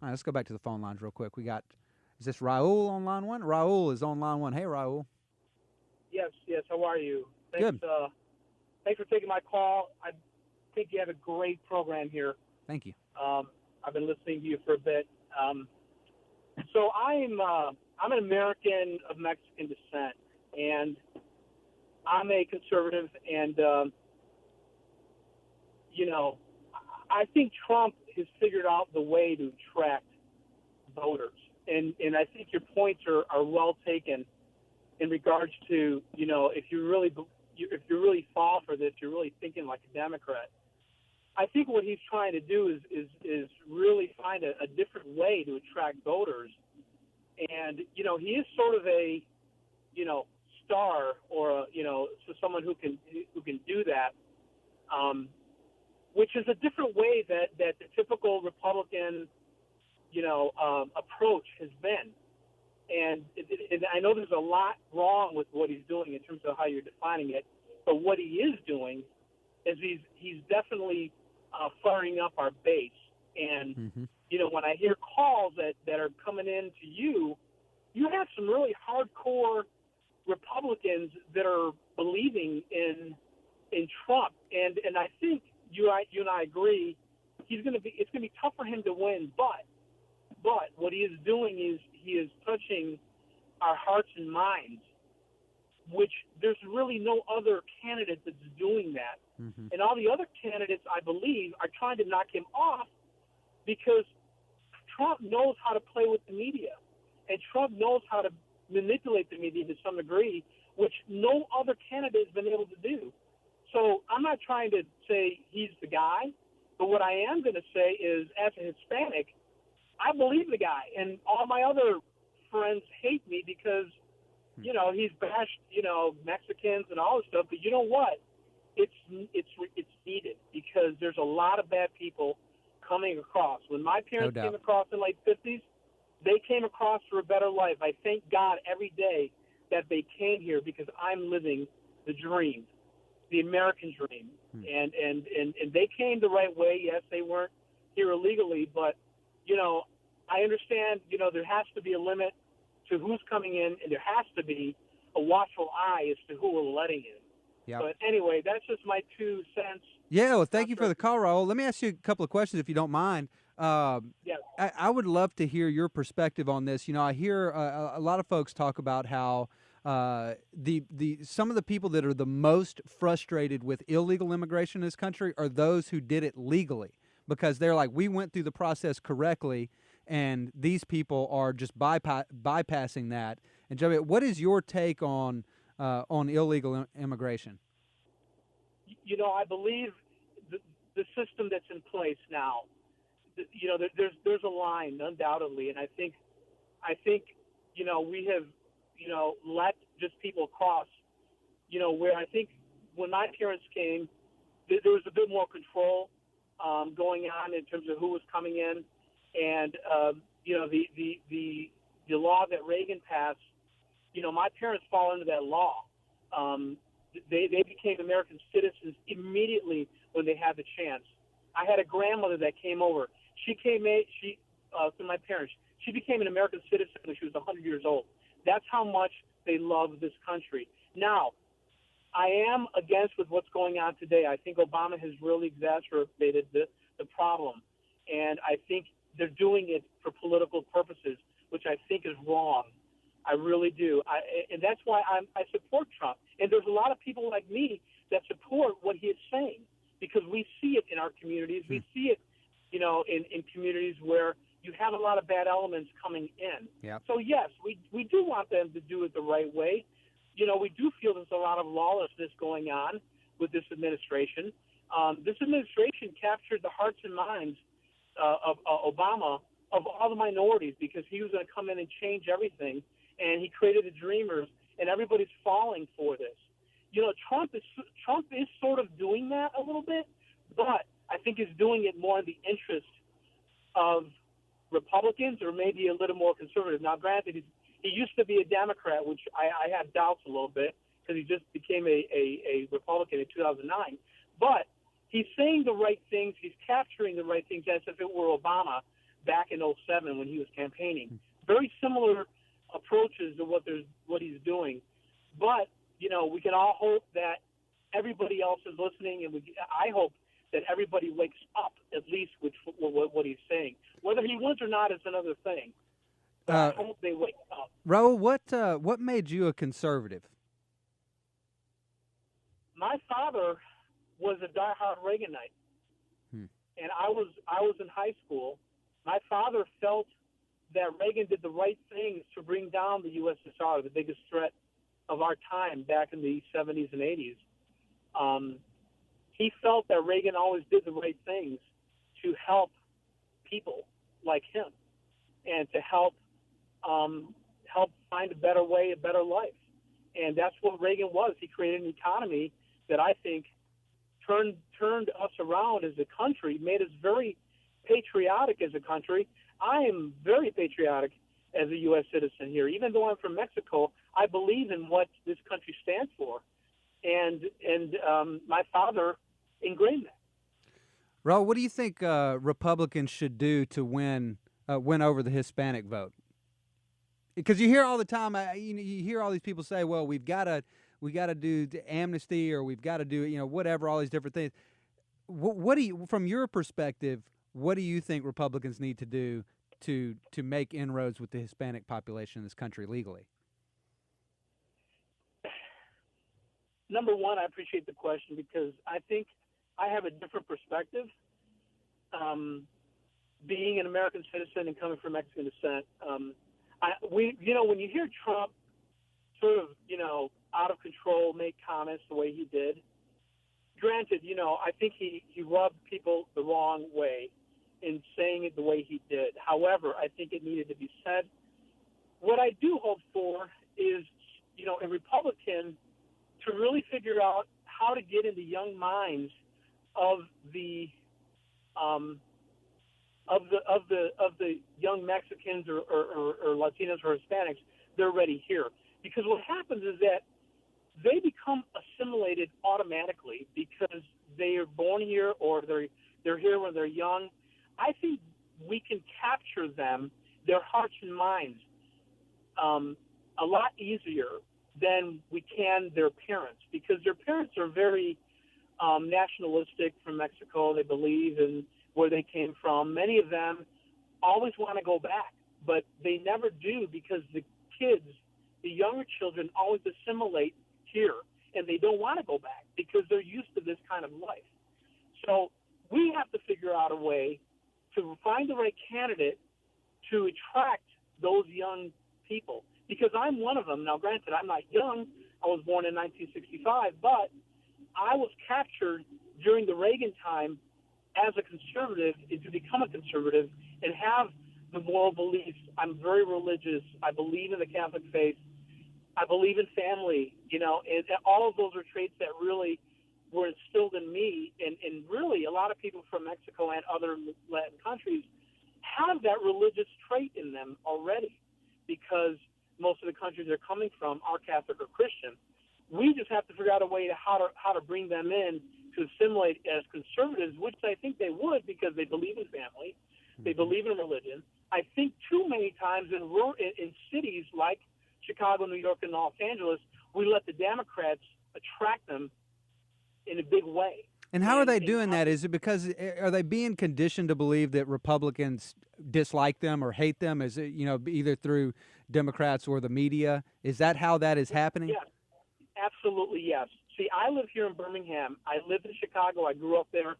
All right, let's go back to the phone lines real quick. Is this Raul on line one? Raul is on line one. Hey, Raul. Yes, yes. How are you? Thanks. Good. Thanks for taking my call. I think you have a great program here. Thank you. I've been listening to you for a bit. So I'm an American of Mexican descent, and I'm a conservative. And I think Trump has figured out the way to attract voters, and I think your points are well taken in regards to if you really fall for this, you're really thinking like a Democrat. I think what he's trying to do is really find a different way to attract voters, and he is sort of a star or so someone who can do that, which is a different way that the typical Republican approach has been. And I know there's a lot wrong with what he's doing in terms of how you're defining it, but what he is doing is he's definitely firing up our base. And when I hear calls that are coming in to you have some really hardcore Republicans that are believing in Trump, and I think you and I agree it's going to be tough for him to win, but what he is doing is he is touching our hearts and minds, which there's really no other candidate that's doing that. And all the other candidates, I believe, are trying to knock him off because Trump knows how to play with the media, and Trump knows how to manipulate the media to some degree, which no other candidate has been able to do. So I'm not trying to say he's the guy, but what I am going to say is, as a Hispanic, I believe the guy, and all my other friends hate me because, he's bashed, Mexicans and all this stuff. But you know what? It's needed because there's a lot of bad people coming across. When my parents came across in the late 50s, they came across for a better life. I thank God every day that they came here because I'm living the dream, the American dream. And they came the right way. Yes, they weren't here illegally, but I understand, there has to be a limit to who's coming in, and there has to be a watchful eye as to who we're letting in. Yeah. But anyway, that's just my 2 cents. Yeah, well, thank you for the call, Raul. Let me ask you a couple of questions, if you don't mind. Yeah. I would love to hear your perspective on this. I hear a lot of folks talk about how some of the people that are the most frustrated with illegal immigration in this country are those who did it legally, because they're like, we went through the process correctly, and these people are just bypassing that. And Joey, what is your take on illegal immigration? I believe the system that's in place now, there's a line undoubtedly, and I think we have let just people cross, where I think when my parents came, there was a bit more control going on in terms of who was coming in, and the law that Reagan passed, my parents fall into that law. They became American citizens immediately when they had the chance. I had a grandmother that came over. She through my parents. She became an American citizen when she was 100 years old. That's how much they love this country. Now, I am against with what's going on today. I think Obama has really exacerbated the problem, and I think they're doing it for political purposes, which I think is wrong. I really do. And that's why I support Trump. And there's a lot of people like me that support what he is saying, because we see it in our communities. We see it, in communities where you have a lot of bad elements coming in. Yep. So, yes, we do want them to do it the right way. We do feel there's a lot of lawlessness going on with this administration. This administration captured the hearts and minds of Obama, of all the minorities, because he was going to come in and change everything. And he created the dreamers, and everybody's falling for this. Trump is sort of doing that a little bit, but I think he's doing it more in the interest of Republicans, or maybe a little more conservative. Now, granted, he used to be a Democrat, which I have doubts a little bit, because he just became a Republican in 2009. But he's saying the right things. He's capturing the right things as if it were Obama. back in '07 when he was campaigning. Very similar approaches to what he's doing. But, we can all hope that everybody else is listening, and I hope that everybody wakes up at least with what he's saying. Whether he wins or not is another thing. But I hope they wake up. Raul, what made you a conservative? My father was a diehard Reaganite, and I was in high school. My father felt that Reagan did the right things to bring down the USSR, the biggest threat of our time back in the 70s and 80s. He felt that Reagan always did the right things to help people like him and to help find a better way, a better life. And that's what Reagan was. He created an economy that I think turned us around as a country, made us very patriotic as a country. I am very patriotic as a U.S. citizen here. Even though I'm from Mexico, I believe in what this country stands for. And my father ingrained that. Raul, what do you think Republicans should do to win over the Hispanic vote? Because you hear all the time, you hear all these people say, "Well, we got to do amnesty, or we've got to do whatever, all these different things." What do you, from your perspective, what do you think Republicans need to do to make inroads with the Hispanic population in this country legally? Number one, I appreciate the question because I think I have a different perspective. Being an American citizen and coming from Mexican descent, when you hear Trump sort of, out of control make comments the way he did, granted, I think he rubbed people the wrong way in saying it the way he did. However, I think it needed to be said. What I do hope for is, a Republican to really figure out how to get into young minds of the young Mexicans or Latinos or Hispanics. They're already here, because what happens is that they become assimilated automatically because they are born here or they're here when they're young. I think we can capture them, their hearts and minds, a lot easier than we can their parents, because their parents are very nationalistic from Mexico. They believe in where they came from. Many of them always want to go back, but they never do because the kids, the younger children, always assimilate here, and they don't want to go back because they're used to this kind of life. So we have to figure out a way to find the right candidate to attract those young people, because I'm one of them. Now, granted, I'm not young. I was born in 1965, but I was captured during the Reagan time as a conservative, to become a conservative and have the moral beliefs. I'm very religious. I believe in the Catholic faith. I believe in family, and all of those are traits that really were instilled in me. And really, a lot of people from Mexico and other Latin countries have that religious trait in them already, because most of the countries they're coming from are Catholic or Christian. We just have to figure out a way to how to bring them in to assimilate as conservatives, which I think they would, because they believe in family, they believe in religion. I think too many times in cities like Chicago, New York, and Los Angeles, we let the Democrats attract them in a big way. And how are they doing that? Is it because are they being conditioned to believe that Republicans dislike them or hate them? Is it either through Democrats or the media? Is that how that is happening? Yes, absolutely yes. See, I live here in Birmingham. I lived in Chicago. I grew up there.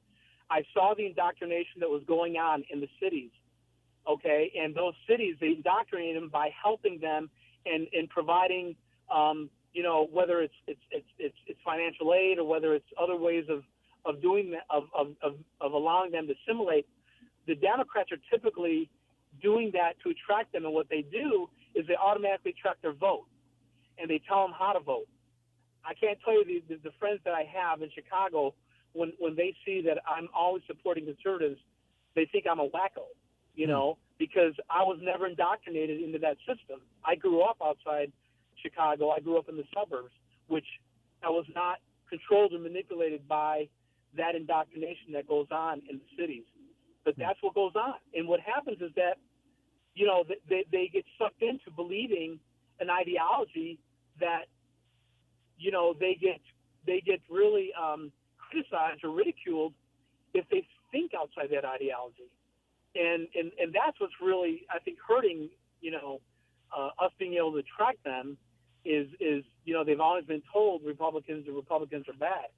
I saw the indoctrination that was going on in the cities. Okay, and those cities, they indoctrinated them by helping them and providing, whether it's financial aid or whether it's other ways of doing that, of allowing them to assimilate. The Democrats are typically doing that to attract them, and what they do is they automatically attract their vote, and they tell them how to vote. I can't tell you the friends that I have in Chicago, when they see that I'm always supporting conservatives, they think I'm a wacko, because I was never indoctrinated into that system. I grew up outside Chicago. I grew up in the suburbs, which I was not controlled or manipulated by that indoctrination that goes on in the cities. But that's what goes on. And what happens is that, they get sucked into believing an ideology that, they get really criticized or ridiculed if they think outside that ideology. And that's what's really, I think, hurting, us being able to track them is they've always been told the Republicans are bad,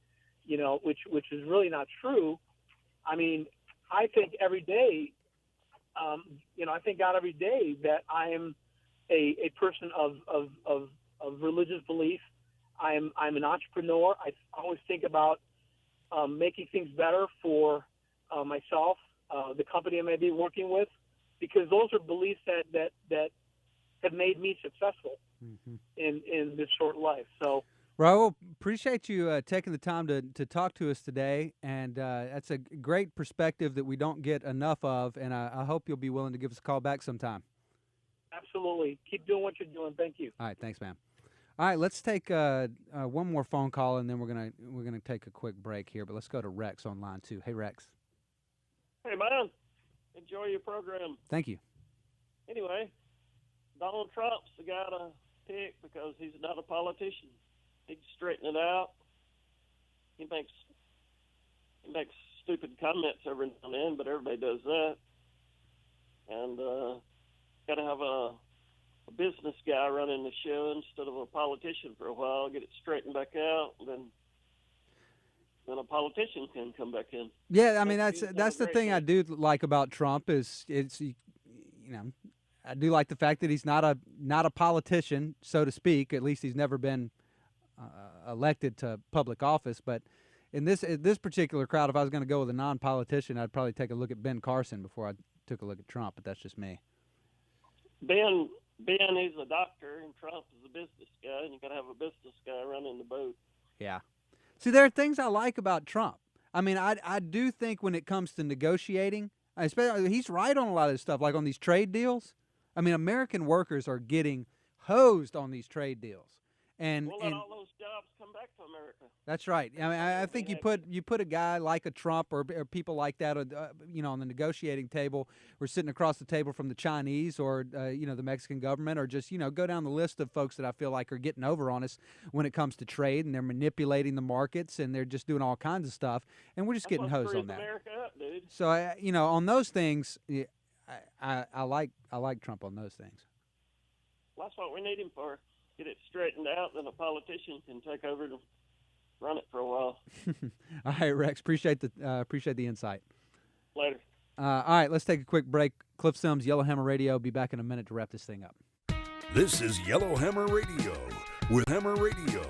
which is really not true. I mean, I think every day, I thank God every day that I am a person of religious belief. I'm an entrepreneur. I always think about making things better for myself, the company I may be working with, because those are beliefs that have made me successful in this short life. So, Raul, appreciate you taking the time to talk to us today, and that's a great perspective that we don't get enough of, and I hope you'll be willing to give us a call back sometime. Absolutely. Keep doing what you're doing. Thank you. All right, thanks, man. All right, let's take one more phone call, and then we're gonna take a quick break here. But let's go to Rex on line 2. Hey, Rex. Hey, man. Enjoy your program. Thank you. Anyway, Donald Trump's the guy to pick because he's not a politician. He can straighten it out. He makes stupid comments every now and then, but everybody does that. And got to have a business guy running the show instead of a politician for a while, get it straightened back out, and then a politician can come back in. Yeah, I mean that's the thing I do like about Trump is I do like the fact that he's not a politician, so to speak. At least he's never been elected to public office. But in this particular crowd, if I was going to go with a non-politician, I'd probably take a look at Ben Carson before I took a look at Trump. But that's just me. Ben, he's a doctor, and Trump is a business guy, and you got to have a business guy running the boat. Yeah. See, there are things I like about Trump. I mean, I do think when it comes to negotiating, especially he's right on a lot of this stuff, like on these trade deals. I mean, American workers are getting hosed on these trade deals. And we'll let all those jobs come back to America. That's right. I mean, I think you put a guy like a Trump or people like that, on the negotiating table, or sitting across the table from the Chinese or the Mexican government, or just go down the list of folks that I feel like are getting over on us when it comes to trade, and they're manipulating the markets, and they're just doing all kinds of stuff, and we're just getting hosed on that. America up, dude. So on those things, I like Trump on those things. Well, that's what we need him for. Get it straightened out, then a politician can take over and run it for a while. All right, Rex. Appreciate the insight. Later. All right, let's take a quick break. Cliff Sims, Yellowhammer Radio. Be back in a minute to wrap this thing up. This is Yellowhammer Radio with Hammer Radio.